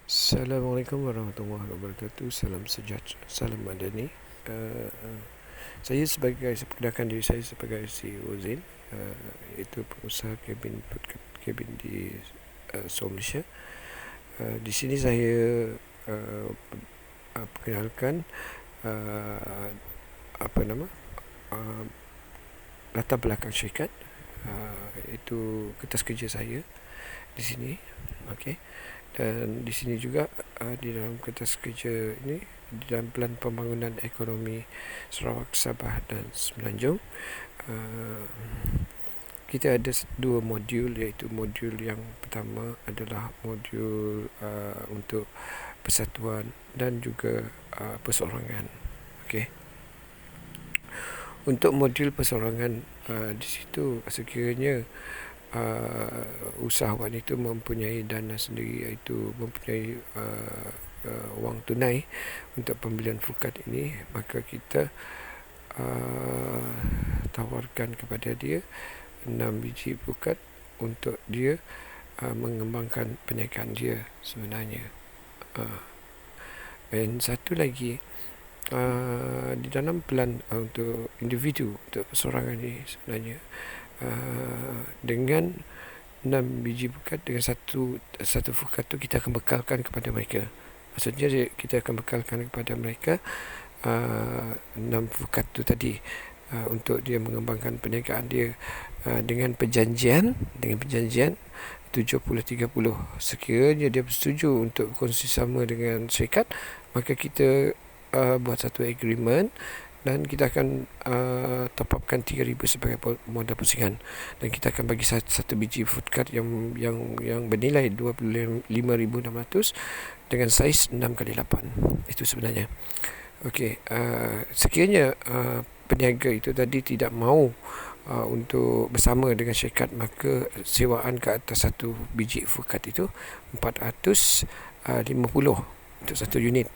Assalamualaikum warahmatullahi wabarakatuh. Salam sejahtera, salam madani. Uh, saya perkenalkan diri saya sebagai CEO Zain, iaitu pengusaha kabin di Seoul, Malaysia. Di sini saya perkenalkan uh, apa nama uh, latar belakang syarikat, itu kertas kerja saya di sini. Okey. Dan di sini juga di dalam kertas kerja ini, di dalam Pelan Pembangunan Ekonomi Sarawak, Sabah dan Semenanjung, uh, kita ada dua modul, iaitu modul yang pertama adalah modul untuk persatuan dan juga perseorangan. Okey. Untuk modul perseorangan, di situ sekiranya usahawan itu mempunyai dana sendiri, iaitu mempunyai wang tunai untuk pembelian fukat ini, maka kita tawarkan kepada dia 6 biji fukat untuk dia mengembangkan perniagaan dia sebenarnya. Dan satu lagi, di dalam pelan untuk individu, untuk perseorangan ini sebenarnya, dengan 6 biji fukat, dengan satu fukat tu kita akan bekalkan kepada mereka. Maksudnya kita akan bekalkan kepada mereka 6 fukat tu tadi, untuk dia mengembangkan perniagaan dia, dengan perjanjian 70-30. Sekiranya dia bersetuju untuk kongsi sama dengan syarikat, maka kita buat satu agreement dan kita akan top upkan 3,000 sebagai modal pusingan, dan kita akan bagi satu biji food card yang bernilai 25,600 dengan saiz 6x8. Itu sebenarnya. Okey, sekiranya peniaga itu tadi tidak mahu untuk bersama dengan syarikat, maka sewaan ke atas satu biji food card itu 450 untuk satu unit.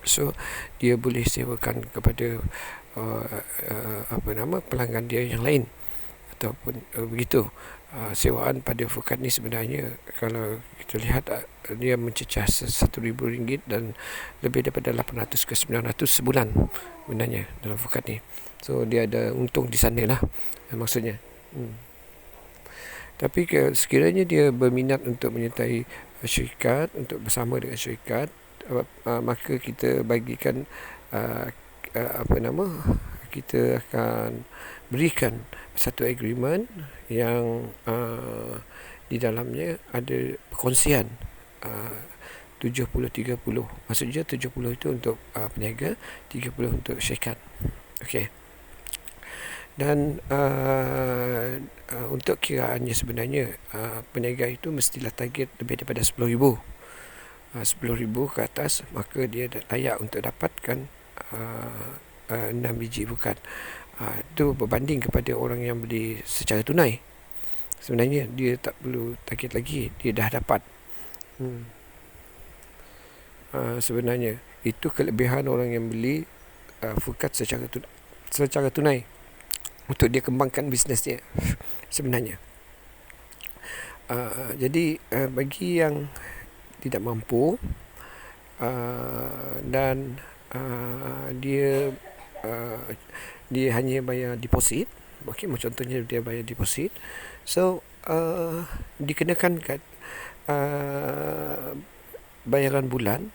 So dia boleh sewakan kepada pelanggan dia yang lain, ataupun begitu. Sewaan pada fukat ni sebenarnya, kalau kita lihat, dia mencecah RM1,000 dan lebih daripada 800 ke 900 sebulan sebenarnya dalam fukat ni. So dia ada untung di sana lah, maksudnya. Tapi sekiranya dia berminat untuk menyertai syarikat, untuk bersama dengan syarikat, maka kita bagikan kita akan berikan satu agreement yang di dalamnya ada perkongsian 70-30. Maksudnya 70 itu untuk peniaga, 30 untuk syarikat. Okey. Dan untuk kiraannya sebenarnya, peniaga itu mestilah target lebih daripada 10,000. 10,000 ke atas, maka dia layak untuk dapatkan 6 biji bukan. Itu berbanding kepada orang yang beli secara tunai. Sebenarnya dia tak perlu target lagi, dia dah dapat. Sebenarnya itu kelebihan orang yang beli fukat secara tunai untuk dia kembangkan bisnes dia sebenarnya. Jadi bagi yang tidak mampu, dan dia hanya bayar deposit. Okey, contohnya dia bayar deposit, so dikenakan bayaran bulan,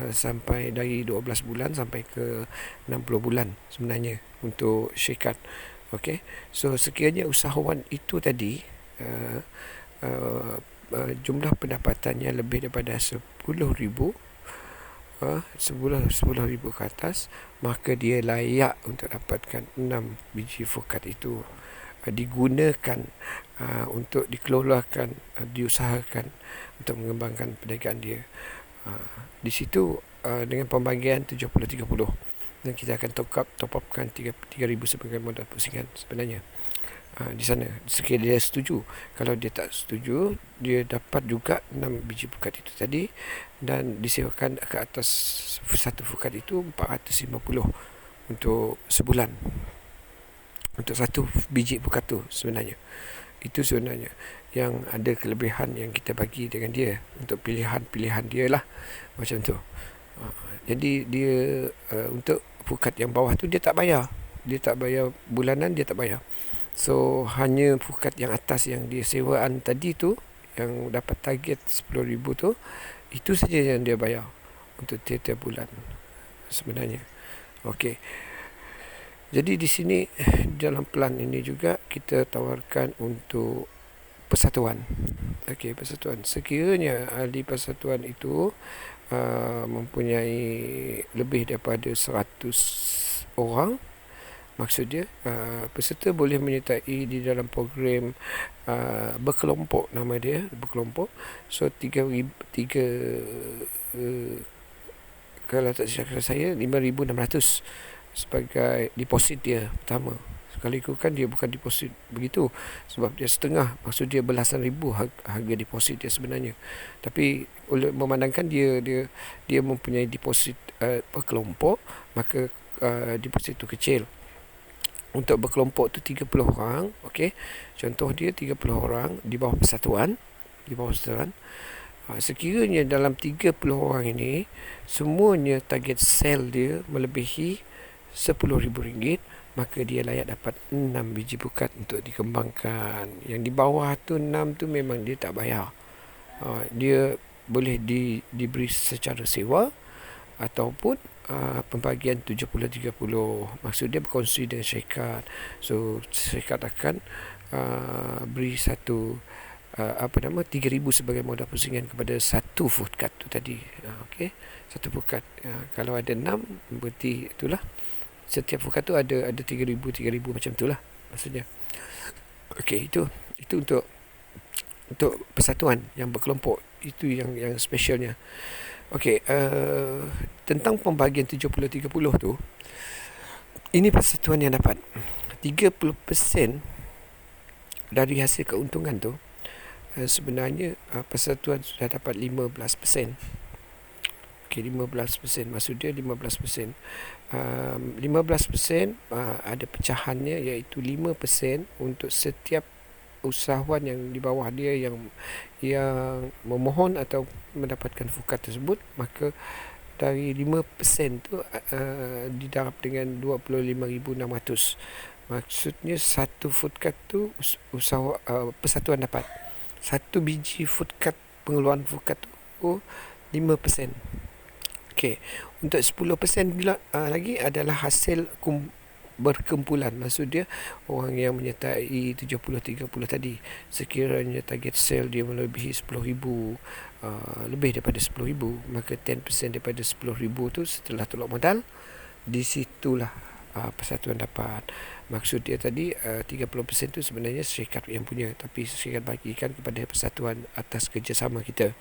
sampai dari 12 bulan sampai ke 60 bulan sebenarnya untuk syarikat. Okey, so sekiranya usahawan itu tadi jumlah pendapatannya lebih daripada 10,000, 10,000 ke atas, maka dia layak untuk dapatkan 6 biji fukat itu, digunakan untuk dikelolakan, diusahakan untuk mengembangkan perniagaan dia. Di situ dengan pembagian 70-30, dan kita akan top upkan 3,000 sebagai modal pusingan sebenarnya. Di sana, sekiranya dia setuju. Kalau dia tak setuju, dia dapat juga 6 biji fukat itu tadi, dan disewakan ke atas satu fukat itu 450 untuk sebulan, untuk satu biji fukat tu sebenarnya. Itu sebenarnya yang ada kelebihan yang kita bagi dengan dia untuk pilihan-pilihan dia lah, macam tu. Jadi dia untuk pukat yang bawah tu dia tak bayar, bulanan, dia tak bayar. So hanya pukat yang atas yang dia sewaan tadi tu, yang dapat target 10,000 tu, itu saja yang dia bayar untuk tiap-tiap bulan sebenarnya. Okey. Jadi di sini dalam plan ini juga kita tawarkan untuk persatuan. Okey, persatuan. Sekiranya ahli persatuan itu mempunyai lebih daripada 100 orang, maksud dia peserta boleh menyertai di dalam program berkelompok, nama dia berkelompok. So 3 kalau tak silap saya 5,600 sebagai deposit dia pertama. Sekali ikutkan dia bukan deposit begitu, sebab dia setengah, maksud dia belasan ribu harga deposit dia sebenarnya. Tapi oleh memandangkan dia mempunyai deposit berkelompok, maka deposit tu kecil. Untuk berkelompok tu 30 orang, okey. Contoh dia 30 orang di bawah persatuan, sekiranya dalam 30 orang ini semuanya target sell dia melebihi RM10,000, maka dia layak dapat 6 biji pukat untuk dikembangkan. Yang di bawah tu 6 tu memang dia tak bayar. Dia boleh diberi secara sewa ataupun pembagian 70-30. Maksud dia berkongsi dengan syarikat. So syarikat akan beri satu 3,000 sebagai modal pusingan kepada satu food card tu tadi. Okey, satu food card. Kalau ada 6, berarti itulah setiap food card tu ada 3,000 macam itulah maksudnya. Okey, itu untuk persatuan yang berkelompok, itu yang specialnya. Okey, tentang pembagian 70-30 tu, ini persatuan yang dapat 30% dari hasil keuntungan tu. Sebenarnya persatuan sudah dapat 15%. Okey, 15%, maksud dia 15%. 15% ada pecahannya, iaitu 5% untuk setiap usahawan yang di bawah dia yang memohon atau mendapatkan fukat tersebut. Maka dari 5% tu didarab dengan 25,600. Maksudnya satu food card tu persatuan dapat satu biji food card, pengeluaran food card tu 5%. Okey, untuk 10% lagi adalah hasil berkumpulan. Maksud dia orang yang menyertai 70-30 tadi, sekiranya target sale dia melebihi 10,000, lebih daripada 10,000, maka 10% daripada 10,000 tu setelah tolak modal, di situlah persatuan dapat. Maksud dia tadi 30% tu sebenarnya syarikat yang punya, tapi syarikat bagikan kepada persatuan atas kerjasama kita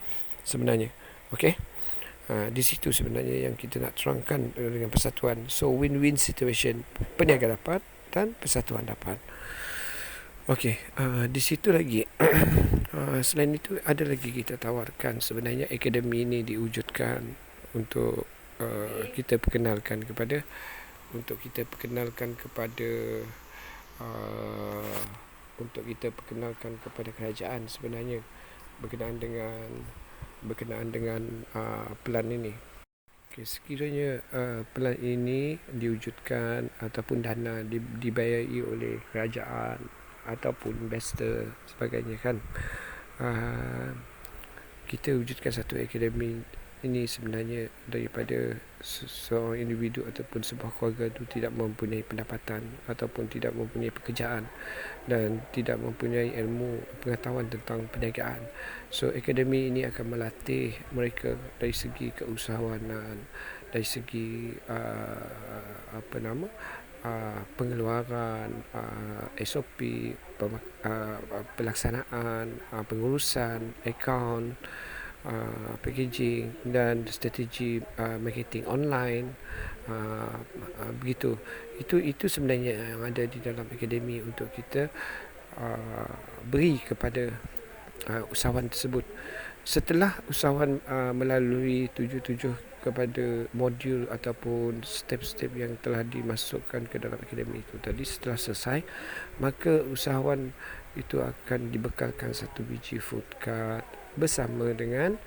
sebenarnya. Okey, di situ sebenarnya yang kita nak terangkan dengan persatuan. So win-win situation, peniaga dapat dan persatuan dapat. Okey, di situ lagi selain itu ada lagi kita tawarkan. Sebenarnya akademi ini diwujudkan untuk kita perkenalkan kepada kerajaan sebenarnya berkenaan dengan pelan ini. Okay, sekiranya pelan ini diwujudkan ataupun dana dibayari oleh kerajaan ataupun investor sebagainya kan, kita wujudkan satu akademi ini sebenarnya daripada seorang individu ataupun sebuah keluarga itu tidak mempunyai pendapatan ataupun tidak mempunyai pekerjaan dan tidak mempunyai ilmu pengetahuan tentang perniagaan. So akademi ini akan melatih mereka dari segi keusahawanan, dari segi pengeluaran, SOP, pelaksanaan, pengurusan, akaun, packaging dan strategi marketing online, begitu. Itu sebenarnya yang ada di dalam akademi untuk kita beri kepada usahawan tersebut. Setelah usahawan melalui 7 kepada modul ataupun step-step yang telah dimasukkan ke dalam akademi itu tadi. Setelah selesai, maka usahawan itu akan dibekalkan satu biji food card bersama dengan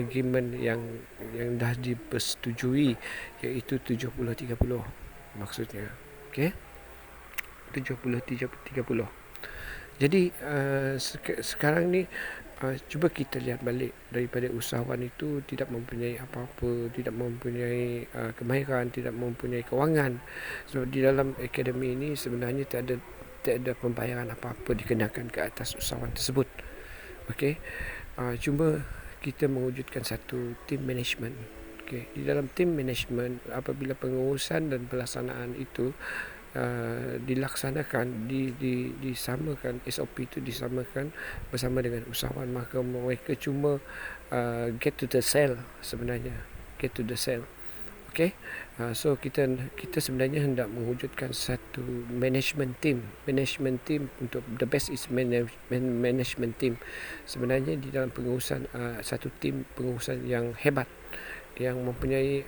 agreement yang dah dipersetujui, iaitu 70-30 maksudnya. Okey, 70-30. Jadi sekarang ni cuba kita lihat balik daripada usahawan itu tidak mempunyai apa-apa, tidak mempunyai kemahiran, tidak mempunyai kewangan. Sebab di dalam akademi ini sebenarnya tak ada pembayaran apa-apa dikenakan ke atas usahawan tersebut. Okey, cuma kita mewujudkan satu team management. Okey, di dalam team management, apabila pengurusan dan pelaksanaan itu dilaksanakan, disamakan, SOP itu disamakan bersama dengan usahawan, maka mereka cuma get to the sale sebenarnya, get to the sale. Okay, so kita sebenarnya hendak mewujudkan satu management team untuk the best is management team. Sebenarnya di dalam pengurusan satu tim pengurusan yang hebat, yang mempunyai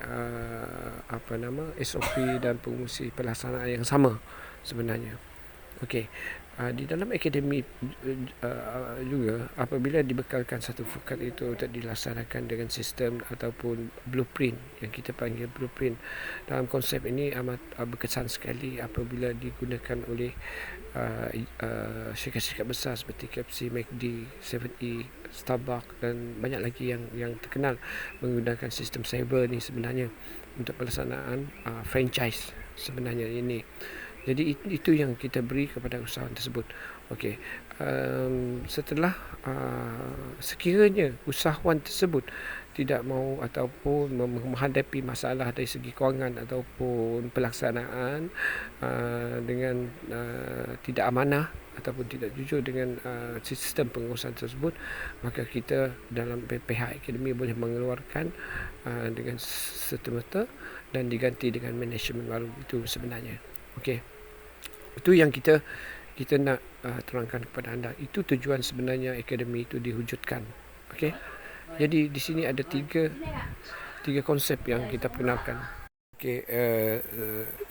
SOP dan pengurusi pelaksanaan yang sama sebenarnya. Okey, di dalam akademi juga apabila dibekalkan satu fukat itu untuk dilaksanakan dengan sistem ataupun blueprint, yang kita panggil blueprint. Dalam konsep ini amat berkesan sekali apabila digunakan oleh syarikat-syarikat besar seperti KFC, McD, 7E, Starbucks dan banyak lagi yang terkenal menggunakan sistem cyber ni sebenarnya untuk pelaksanaan franchise sebenarnya ini. Jadi itu yang kita beri kepada usahawan tersebut. Okey, setelah sekiranya usahawan tersebut tidak mahu ataupun menghadapi masalah dari segi kewangan ataupun pelaksanaan dengan tidak amanah ataupun tidak jujur dengan sistem pengurusan tersebut, maka kita dalam pihak akademi boleh mengeluarkan dengan serta-merta dan diganti dengan manajemen baru itu sebenarnya. Okey, itu yang kita nak terangkan kepada anda. Itu tujuan sebenarnya akademi itu diwujudkan. Okey, jadi di sini ada tiga konsep yang kita perkenalkan. Okey,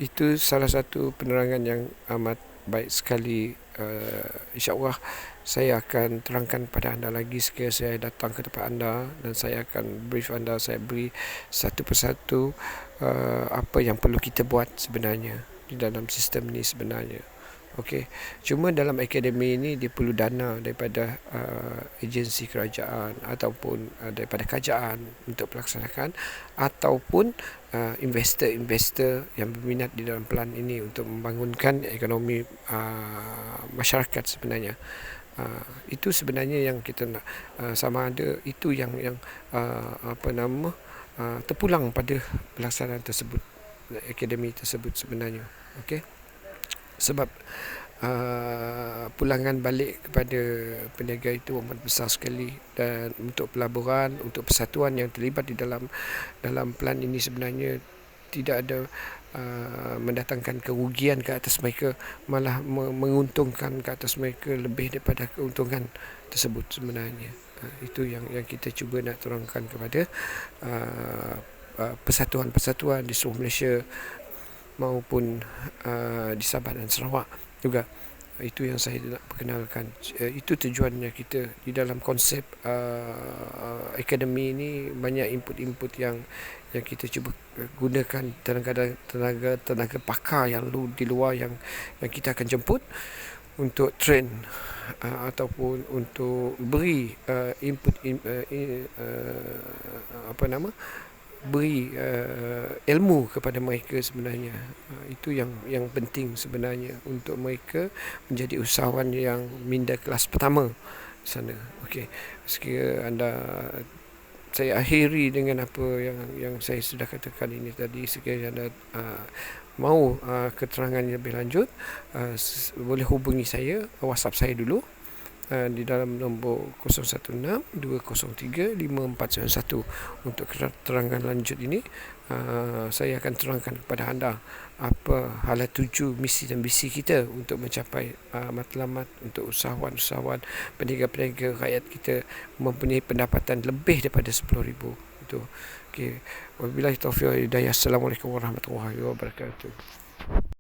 itu salah satu penerangan yang amat baik sekali. InsyaAllah saya akan terangkan kepada anda lagi sekiranya saya datang ke tempat anda, dan saya akan brief anda. Saya beri satu persatu apa yang perlu kita buat sebenarnya di dalam sistem ni sebenarnya. Okey, cuma dalam akademi ini dia perlu dana daripada agensi kerajaan ataupun daripada kerajaan untuk pelaksanakan, ataupun investor yang berminat di dalam pelan ini untuk membangunkan ekonomi masyarakat sebenarnya. Itu sebenarnya yang kita nak, sama ada itu yang terpulang pada pelaksanaan tersebut, akademi tersebut sebenarnya. Okey, sebab pulangan balik kepada peniaga itu amat besar sekali, dan untuk pelaburan, untuk persatuan yang terlibat di dalam pelan ini sebenarnya tidak ada mendatangkan kerugian ke atas mereka, malah menguntungkan ke atas mereka lebih daripada keuntungan tersebut sebenarnya. Itu yang kita cuba nak terangkan kepada persatuan-persatuan di seluruh Malaysia maupun di Sabah dan Sarawak juga. Itu yang saya nak perkenalkan. Itu tujuannya kita di dalam konsep akademi ini. Banyak input-input yang kita cuba gunakan, tenaga pakar yang di luar yang kita akan jemput untuk train ataupun untuk beri input beri ilmu kepada mereka sebenarnya. Itu yang penting sebenarnya untuk mereka menjadi usahawan yang minda kelas pertama di sana. Okey, sekiranya anda, saya akhiri dengan apa yang saya sudah katakan ini tadi. Sekiranya anda mahu keterangan lebih lanjut, boleh hubungi saya, WhatsApp saya dulu di dalam nombor 016-203-5491 untuk keterangan lanjut ini. saya akan terangkan kepada anda apa hala tuju, misi dan visi kita untuk mencapai matlamat, untuk usahawan-usahawan, peniaga-peniaga rakyat kita mempunyai pendapatan lebih daripada 10,000 itu. Okey, wabillahi taufiq wal hidayah. Assalamualaikum warahmatullahi wabarakatuh.